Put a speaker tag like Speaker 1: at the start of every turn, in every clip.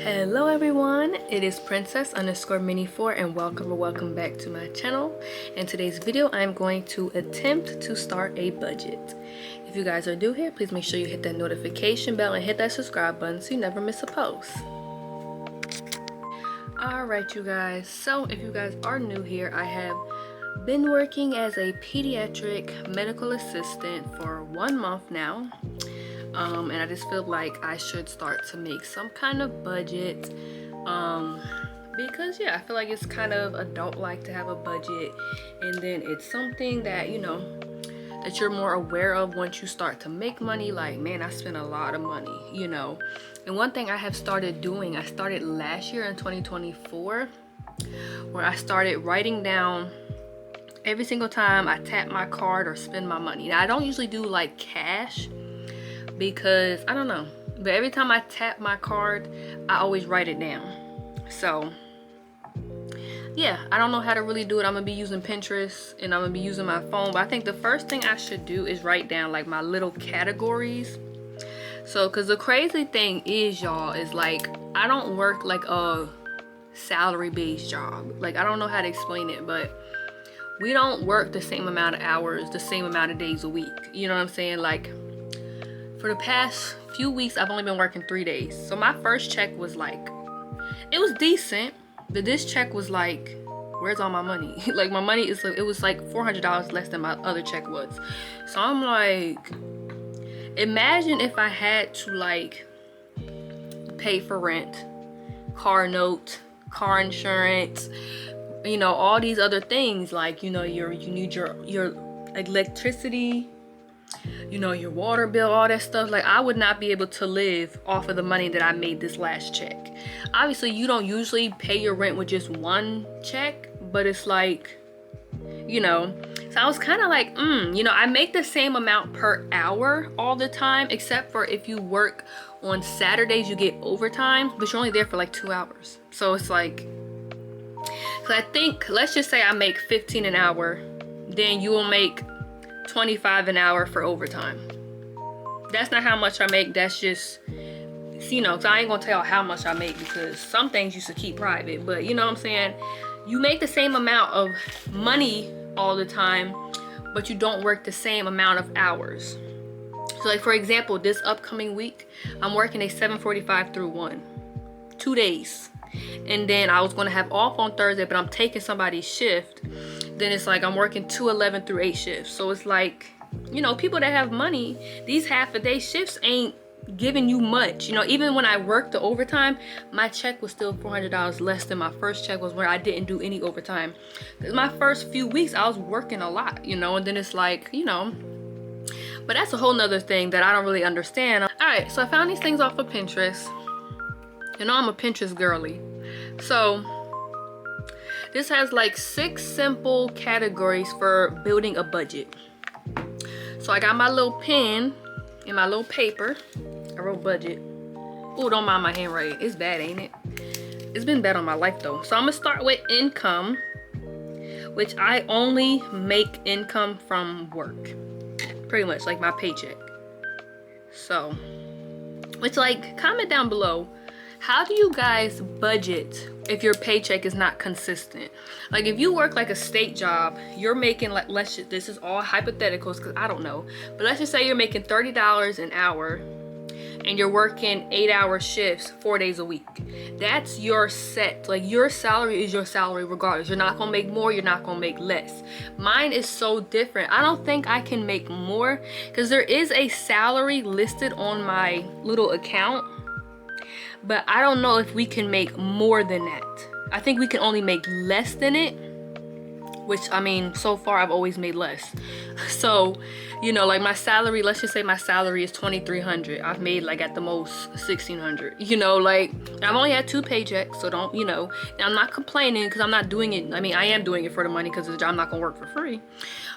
Speaker 1: Hello everyone, it is Princess underscore Mini 4 and welcome back to my channel. In today's video, I'm going to attempt to start a budget. If you guys are new here, please make sure you hit that notification bell and hit that subscribe button so you never miss a post. Alright you guys, so if you guys are new here, I have been working as a pediatric medical assistant for 1 month now. And I just feel like I should start to make some kind of budget because yeah, I feel like it's kind of adult-like to have a budget, and then it's something that that you're more aware of once you start to make money. Like, man, I spend a lot of money, and one thing I have started doing, I started last year in 2024, where I started writing down every single time I tap my card or spend my money. Now I don't usually do like cash because I don't know, but every time I tap my card, I always write it down. So yeah, I don't know how to really do it. I'm gonna be using Pinterest and I'm gonna be using my phone, but I think the first thing I should do is write down like my little categories. So because the crazy thing is, y'all, is like I don't work like a salary based job. Like, I don't know how to explain it, but we don't work the same amount of hours, the same amount of days a week. You know what I'm saying? Like, for the past few weeks, I've only been working 3 days. So my first check was like, it was decent, but this check was like, where's all my money? Like, my money is, it was like $400 less than my other check was. So I'm like, imagine if I had to like pay for rent, car note, car insurance, all these other things, like, you need your electricity, your water bill, all that stuff. Like, I would not be able to live off of the money that I made this last check. Obviously, you don't usually pay your rent with just one check, but it's like, so I was kind of like, I make the same amount per hour all the time, except for if you work on Saturdays, you get overtime, but you're only there for like 2 hours. So it's like, so I think, let's just say I make 15 an hour, then you will make 25 an hour for overtime. That's not how much I make. That's just, so I ain't gonna tell how much I make because some things you should keep private, but you know what I'm saying? You make the same amount of money all the time, but you don't work the same amount of hours. So like, for example, this upcoming week, I'm working a 7:45 through 1, 2 days. And then I was gonna have off on Thursday, but I'm taking somebody's shift. Then it's like I'm working 2:11 through 8 shifts. So it's like, people that have money, these half-a-day shifts ain't giving you much. Even when I worked the overtime, my check was still $400 less than my first check was, where I didn't do any overtime. Because my first few weeks, I was working a lot, and then it's like, but that's a whole nother thing that I don't really understand. All right, so I found these things off of Pinterest. I'm a Pinterest girly. So this has like 6 simple categories for building a budget. So I got my little pen and my little paper. I wrote budget. Oh, don't mind my handwriting. It's bad, ain't it? It's been bad on my life though. So I'm gonna start with income, which I only make income from work. Pretty much like my paycheck. So, which, like, comment down below, how do you guys budget if your paycheck is not consistent? Like, if you work like a state job, you're making like, this is all hypotheticals because I don't know, but let's just say you're making $30 an hour and you're working 8-hour shifts 4 days a week. That's your set. Like, your salary is your salary regardless. You're not gonna make more, you're not gonna make less. Mine is so different. I don't think I can make more because there is a salary listed on my little account, but I don't know if we can make more than that. I think we can only make less than it, which, I mean, so far I've always made less. So, like my salary, let's just say my salary is $2,300. I've made like at the most $1,600. Like, I've only had 2 paychecks, so don't, and I'm not complaining because I'm not doing it. I mean, I am doing it for the money because I'm not gonna work for free.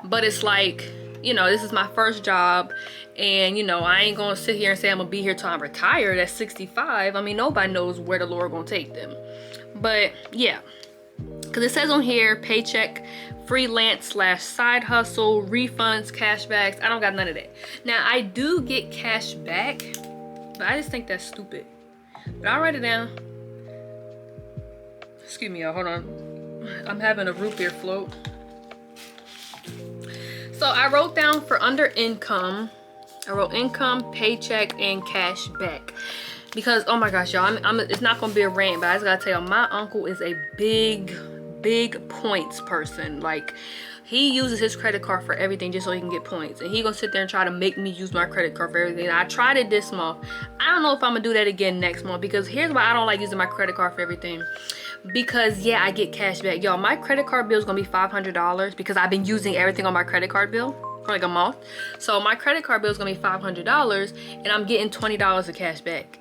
Speaker 1: But it's like, this is my first job, and I ain't gonna sit here and say I'm gonna be here till I'm retired at 65. I mean, nobody knows where the Lord gonna take them. But yeah, because it says on here, paycheck, freelance / side hustle, refunds, cashbacks. I don't got none of that. Now, I do get cash back, but I just think that's stupid. But I'll write it down. Excuse me, y'all, hold on. I'm having a root beer float. So I wrote down for under income, I wrote income, paycheck, and cash back. Because, oh my gosh, y'all, it's not gonna be a rant, but I just gotta tell y'all, my uncle is a big points person. Like, he uses his credit card for everything just so he can get points, and he gonna sit there and try to make me use my credit card for everything. I tried it this month. I don't know if I'm gonna do that again next month, because here's why I don't like using my credit card for everything. Because yeah, I get cash back, y'all. My credit card bill is gonna be $500 because I've been using everything on my credit card bill for like a month. So my credit card bill is gonna be $500 and I'm getting $20 of cash back.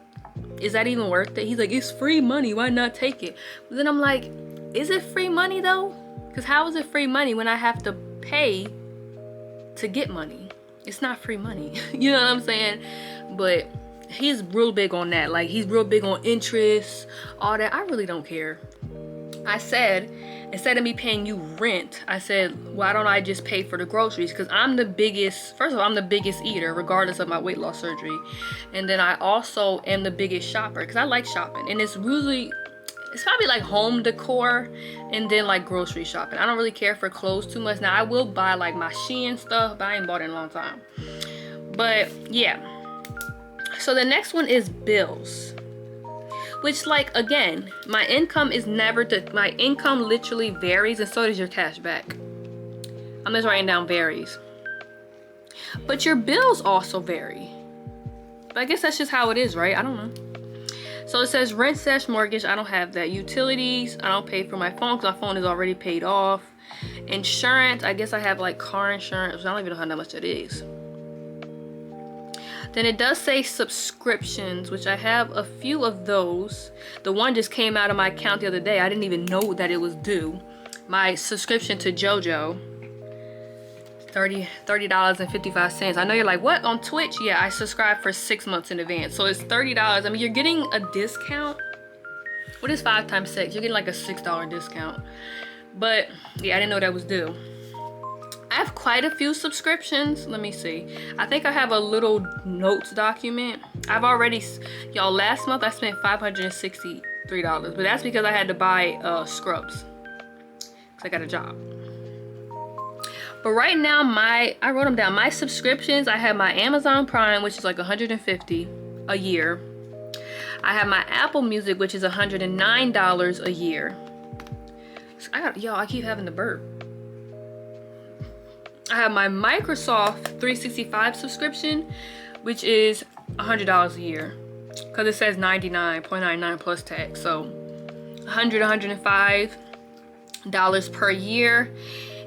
Speaker 1: Is that even worth it? He's like, it's free money, why not take it? But then I'm like, is it free money though? Because how is it free money when I have to pay to get money? It's not free money. You know what I'm saying? But he's real big on that. Like, he's real big on interest, all that. I really don't care. I said, instead of me paying you rent, I said, why don't I just pay for the groceries? Because I'm the biggest, first of all, I'm the biggest eater regardless of my weight loss surgery. And then I also am the biggest shopper because I like shopping. And it's probably like home decor and then like grocery shopping. I don't really care for clothes too much. Now I will buy like my Shein stuff, but I ain't bought it in a long time. But yeah. So the next one is bills. Which, like, again, my income is my income literally varies, and so does your cash back. I'm just writing down varies. But your bills also vary. But I guess that's just how it is, right? I don't know. So it says rent / mortgage. I don't have that. Utilities. I don't pay for my phone because my phone is already paid off. Insurance. I guess I have like car insurance. I don't even know how much that is. Then it does say subscriptions, which I have a few of those. The one just came out of my account the other day. I didn't even know that it was due. My subscription to JoJo, $30.55. I know you're like, what, on Twitch? Yeah, I subscribe for 6 months in advance. So it's $30. I mean, you're getting a discount. What is 5 times 6? You're getting like a $6 discount. But yeah, I didn't know that was due. I have quite a few subscriptions. Let me see. I think I have a little notes document. I've already, y'all, last month I spent $563, but that's because I had to buy scrubs because I got a job. But right now, I wrote them down. My subscriptions, I have my Amazon Prime, which is like $150 a year. I have my Apple Music, which is $109 a year. So I keep having the burp. I have my Microsoft 365 subscription, which is $100 a year because it says $99.99 plus tax. So $105 per year.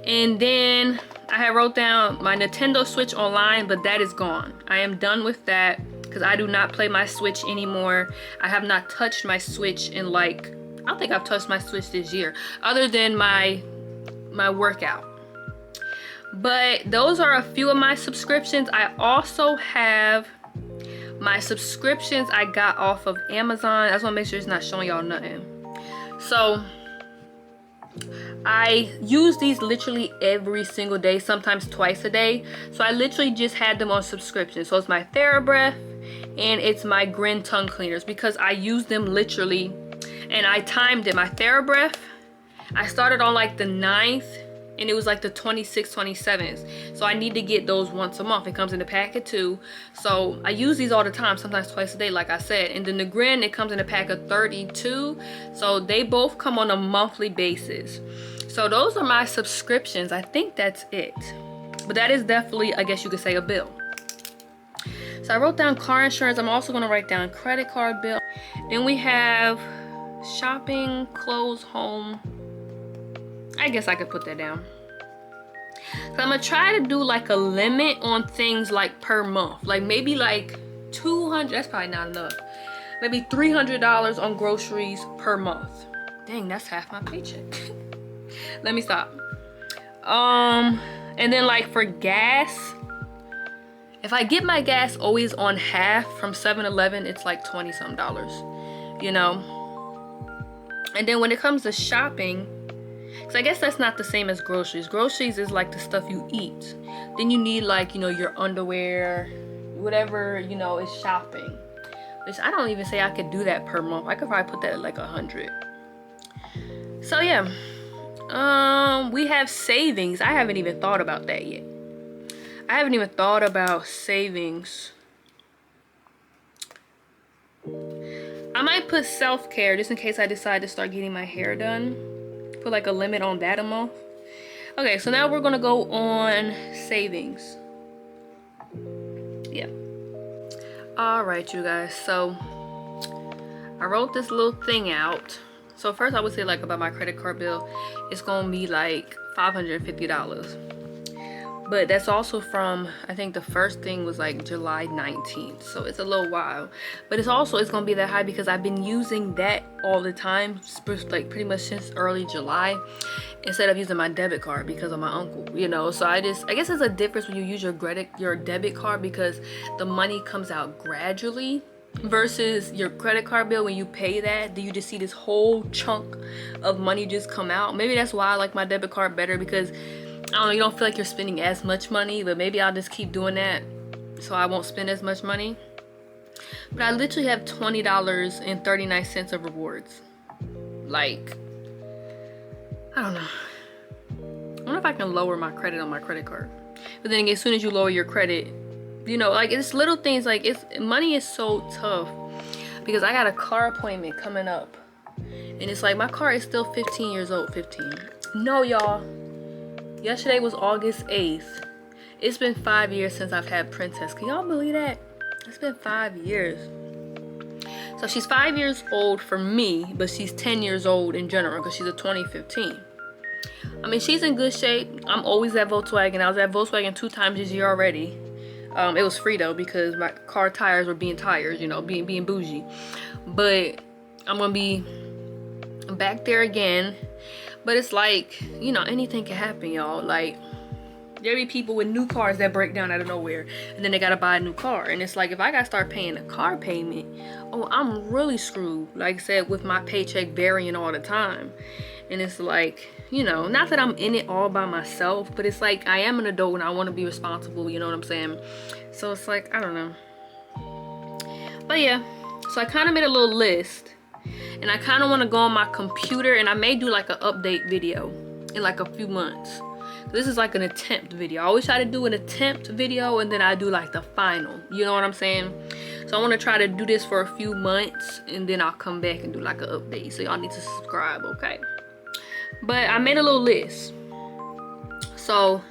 Speaker 1: And then I wrote down my Nintendo Switch Online, but that is gone. I am done with that because I do not play my Switch anymore. I have not touched my Switch in like, I don't think I've touched my Switch this year other than my workout. But those are a few of my subscriptions. I also have my subscriptions I got off of Amazon. I just want to make sure it's not showing y'all nothing. So I use these literally every single day, sometimes twice a day. So I literally just had them on subscription. So it's my TheraBreath and it's my Grin tongue cleaners because I use them literally, and I timed it. My TheraBreath, I started on like the 9th. And it was like the 26th, 27th. So I need to get those once a month. It comes in a pack of 2. So I use these all the time, sometimes twice a day, like I said. And then the Grin, it comes in a pack of 32. So they both come on a monthly basis. So those are my subscriptions. I think that's it. But that is definitely, I guess you could say, a bill. So I wrote down car insurance. I'm also going to write down credit card bill. Then we have shopping, clothes, home. I guess I could put that down. So I'm gonna try to do like a limit on things like per month. Like maybe like 200, that's probably not enough. Maybe $300 on groceries per month. Dang, that's half my paycheck. Let me stop. And then like for gas, if I get my gas always on half from 7-Eleven, it's like $20-something, you know? And then when it comes to shopping, because I guess that's not the same as groceries. Groceries is like the stuff you eat. Then you need like, you know, your underwear, whatever, you know, is shopping. which I don't even say I could do that per month. I could probably put that at like 100. So yeah, we have savings. I haven't even thought about that yet. I haven't even thought about savings. I might put self-care just in case I decide to start getting my hair done. Put like a limit on that a month. Okay, so now we're gonna go on savings. Yeah. All right, you guys. So I wrote this little thing out. So first I would say like about my credit card bill, it's gonna be like $550. But that's also from, I think the first thing was like July 19th. So it's a little while. But it's gonna be that high because I've been using that all the time, like pretty much since early July, instead of using my debit card because of my uncle, you know. So I guess there's a difference when you use your debit card because the money comes out gradually versus your credit card bill. When you pay that, do you just see this whole chunk of money just come out? Maybe that's why I like my debit card better, because I don't know, you don't feel like you're spending as much money. But maybe I'll just keep doing that so I won't spend as much money. But I literally have $20.39 of rewards. Like, I don't know. I wonder if I can lower my credit on my credit card. But then again, as soon as you lower your credit, you know, like, it's little things. Like, money is so tough because I got a car appointment coming up, and it's like my car is still 15 years old. 15. No, y'all. Yesterday was August 8th. It's been 5 years since I've had Princess. Can y'all believe that? It's been 5 years. So she's 5 years old for me, but she's 10 years old in general because she's a 2015. I mean, she's in good shape. I'm always at Volkswagen. I was at Volkswagen 2 times this year already. It was free though because my car tires were being tires, you know, being bougie. But I'm gonna be back there again. But it's like, you know, anything can happen, y'all. Like, there be people with new cars that break down out of nowhere, and then they gotta buy a new car. And it's like, if I gotta start paying a car payment, oh, I'm really screwed. Like I said, with my paycheck varying all the time. And it's like, you know, not that I'm in it all by myself, but it's like I am an adult and I want to be responsible, you know what I'm saying? So it's like, I don't know. But yeah, so I kind of made a little list, and I kind of want to go on my computer, and I may do like an update video in like a few months. This is like an attempt video. I always try to do an attempt video, and then I do like the final, you know what I'm saying? So I want to try to do this for a few months, and then I'll come back and do like an update. So y'all need to subscribe, okay? But I made a little list. So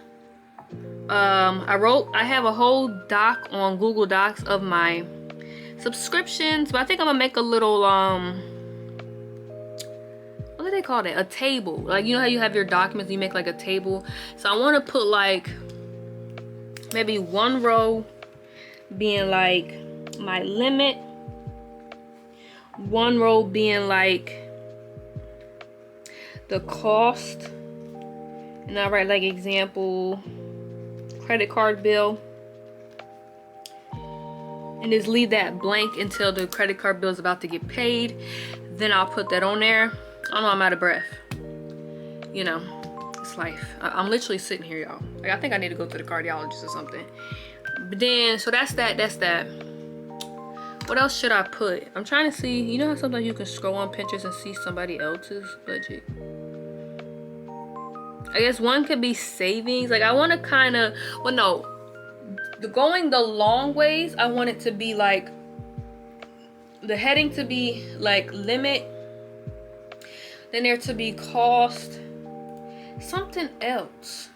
Speaker 1: I have a whole doc on Google Docs of my subscriptions, but I think I'm gonna make a little what do they call it? A table. Like, you know how you have your documents, you make like a table. So I want to put like maybe one row being like my limit, one row being like the cost, and I write like example credit card bill, and just leave that blank until the credit card bill is about to get paid. Then I'll put that on there. I know I'm out of breath. You know, it's life. I'm literally sitting here, y'all. Like, I think I need to go to the cardiologist or something. But then, so that's that. What else should I put? I'm trying to see. You know how sometimes you can scroll on Pinterest and see somebody else's budget? I guess one could be savings. Like, I want to kind of, well, no. Going the long ways, I want it to be like, the heading to be like limit, then there to be cost, something else,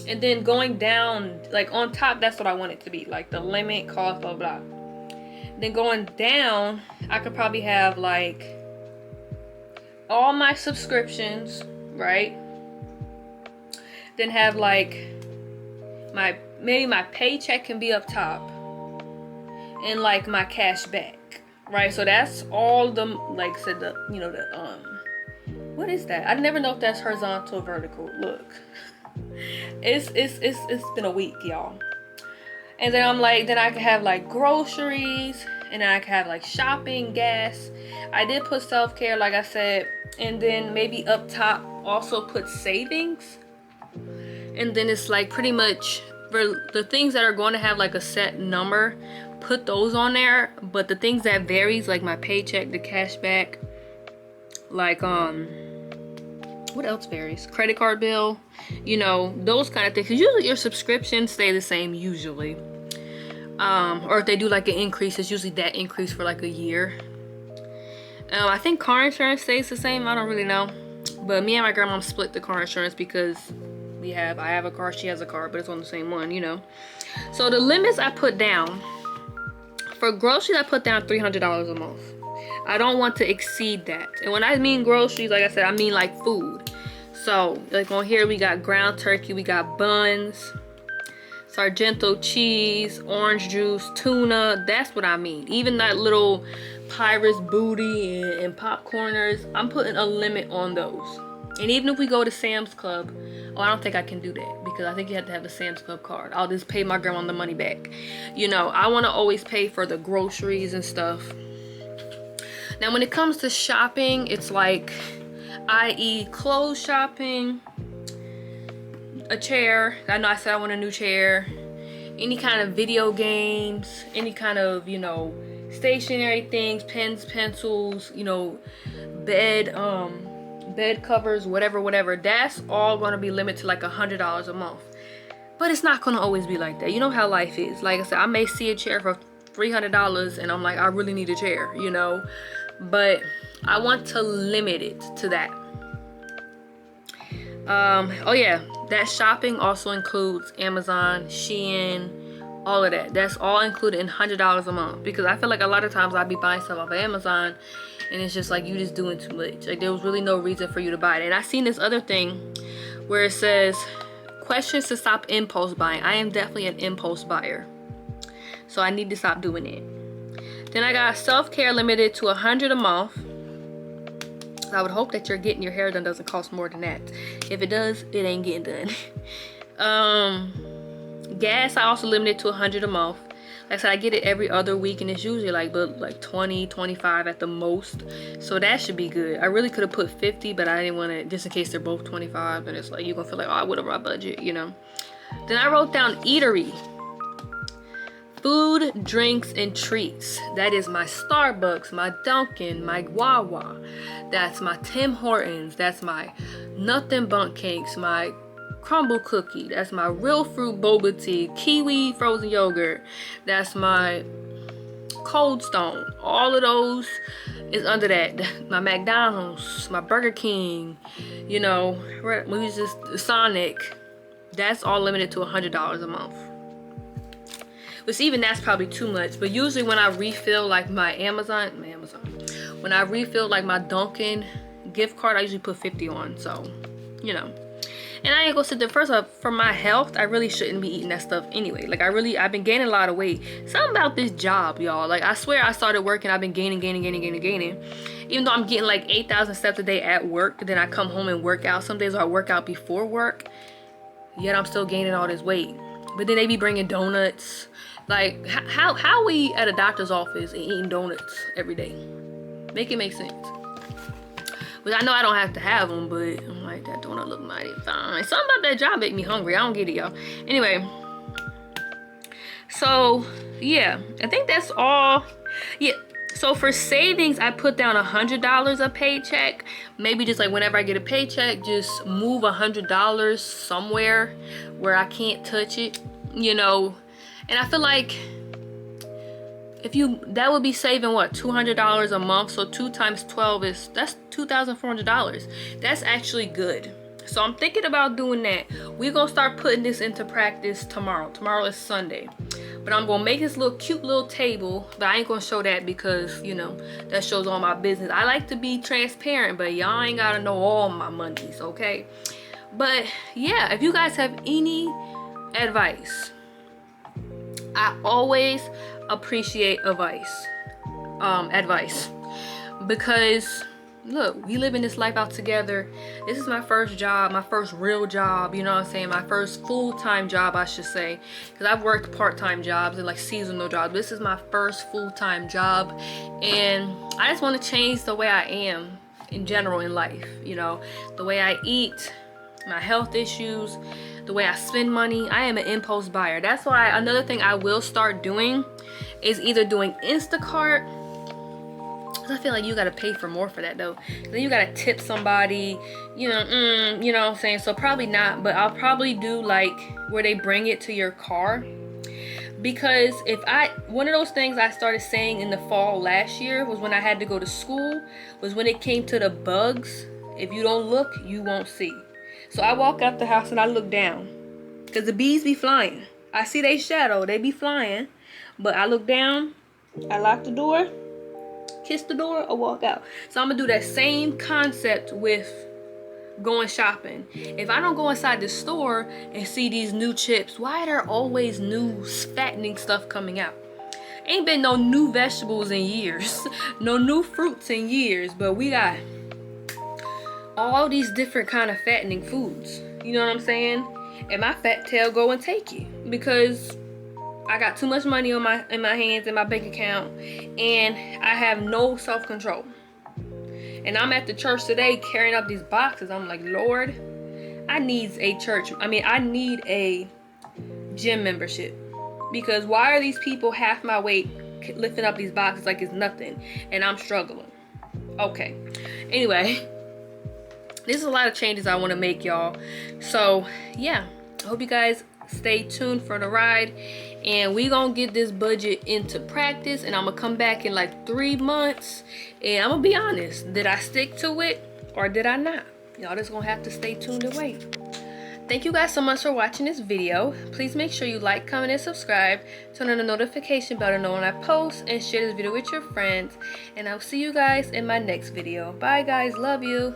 Speaker 1: and then going down, like on top, that's what I want it to be, like the limit, cost, blah blah. Then going down, I could probably have like all my subscriptions, right? Then have like maybe my paycheck can be up top, and like my cash back, right? So that's all the, like I said, the, you know, the what is that? I never know if that's horizontal or vertical. Look, it's been a week, y'all. And then I'm like, then I can have like groceries, and then I can have like shopping, gas. I did put self-care, like I said, and then maybe up top also put savings. And then it's like pretty much for the things that are going to have like a set number, put those on there. But the things that varies, like my paycheck, the cashback, like what else varies? Credit card bill, you know, those kind of things. Because usually your subscriptions stay the same usually. Or if they do like an increase, it's usually that increase for like a year. I think car insurance stays the same. I don't really know. But me and my grandma split the car insurance because I have a car, she has a car, but it's on the same one, you know. So the limits I put down, for groceries I put down $300 a month. I don't want to exceed that. And when I mean groceries, like I said, I mean like food. So like on here we got ground turkey, we got buns, Sargento cheese, orange juice, tuna. That's what I mean. Even that little Pirates booty and popcorners, I'm putting a limit on those. And even if we go to Sam's Club, oh, I don't think I can do that because I think you have to have a Sam's Club card. I'll just pay my grandma the money back. You know, I want to always pay for the groceries and stuff. Now, when it comes to shopping, it's like, i.e. clothes shopping, a chair. I know I said I want a new chair. Any kind of video games, any kind of, you know, stationary things, pens, pencils, you know, bed covers, whatever. That's all gonna be limited to like $100 a month. But it's not gonna always be like that. You know how life is. Like I said, I may see a chair for $300 and I'm like, I really need a chair, you know. But I want to limit it to that. Oh yeah, that shopping also includes Amazon, Shein, all of that. That's all included in $100 a month, because I feel like a lot of times I'd be buying stuff off of Amazon and it's just like you just doing too much. Like there was really no reason for you to buy it. And I seen this other thing where it says questions to stop impulse buying. I am definitely an impulse buyer, so I need to stop doing it. Then I got self-care limited to $100 a month. I would hope that getting your hair done doesn't cost more than that. If it does, it ain't getting done. Gas I also limited to $100 a month. Like I said, I get it every other week and it's usually like 20, 25 at the most. So that should be good. I really could have put 50, but I didn't want to, just in case they're both 25 and it's like you're gonna feel like, oh, I would have my budget, you know. Then I wrote down eatery. Food, drinks, and treats. That is my Starbucks, my Dunkin', my Wawa. That's my Tim Hortons. That's my Nothing Bundt Cakes, my Crumble Cookie. That's my Real Fruit Boba Tea, Kiwi Frozen Yogurt. That's my Cold Stone. All of those is under that. My McDonald's, my Burger King, you know, we was just Sonic. That's all limited to $100 a month. Which even that's probably too much. But usually when I refill like my Amazon, when I refill like my Dunkin' gift card, I usually put 50 on. So, you know. And I ain't gonna sit there. First off, for my health, I really shouldn't be eating that stuff anyway. Like I've been gaining a lot of weight. Something about this job, y'all. Like I swear I started working, I've been gaining. Even though I'm getting like 8,000 steps a day at work, then I come home and work out. Some days I work out before work, yet I'm still gaining all this weight. But then they be bringing donuts. Like how we at a doctor's office and eating donuts every day? Make it make sense. But I know I don't have to have them, but I'm like, that donut look mighty fine. Something about that job make me hungry. I don't get it, y'all. Anyway, so yeah, I think that's all. Yeah, so for savings, I put down $100 a paycheck. Maybe just like whenever I get a paycheck, just move $100 somewhere where I can't touch it, you know. And I feel like that would be saving what, $200 a month. So 2 times 12 that's $2,400. That's actually good. So I'm thinking about doing that. We're gonna start putting this into practice tomorrow. Tomorrow is Sunday, but I'm gonna make this cute little table. But I ain't gonna show that because, you know, that shows all my business. I like to be transparent, but y'all ain't gotta know all my monies, okay? But yeah, if you guys have any advice, I always appreciate advice, because look, we living this life out together. This is my first job, my first real job, you know what I'm saying, my first full-time job, I should say, because I've worked part-time jobs and like seasonal jobs. This is my first full-time job, and I just want to change the way I am in general in life, you know, the way I eat, my health issues. the way I spend money. I am an impulse buyer. That's why another thing I will start doing is either doing Instacart. I feel like you gotta pay for more for that though. Then you gotta tip somebody, you know what I'm saying? So probably not, but I'll probably do like where they bring it to your car. Because one of those things I started saying in the fall last year was when I had to go to school, was when it came to the bugs. If you don't look, you won't see. So I walk out the house and I look down, because the bees be flying. I see they shadow, they be flying, but I look down, I lock the door, kiss the door, or walk out. So I'm gonna do that same concept with going shopping. If I don't go inside the store and see these new chips, why are there always new fattening stuff coming out? Ain't been no new vegetables in years, no new fruits in years, but we got all these different kind of fattening foods. You know what I'm saying? And my fat tail go and take it, because I got too much money in my hands, in my bank account, and I have no self-control. And I'm at the church today carrying up these boxes. I'm like, Lord, I need a gym membership, because why are these people half my weight lifting up these boxes like it's nothing, and I'm struggling? Okay, anyway, there's a lot of changes I want to make, y'all. So yeah, I hope you guys stay tuned for the ride, and we gonna get this budget into practice, and I'm gonna come back in like 3 months and I'm gonna be honest, did I stick to it or did I not? Y'all just gonna have to stay tuned and wait. Thank you guys so much for watching this video. Please make sure you like, comment, and subscribe. Turn on the notification bell to know when I post, and share this video with your friends. And I'll see you guys in my next video. Bye guys, love you.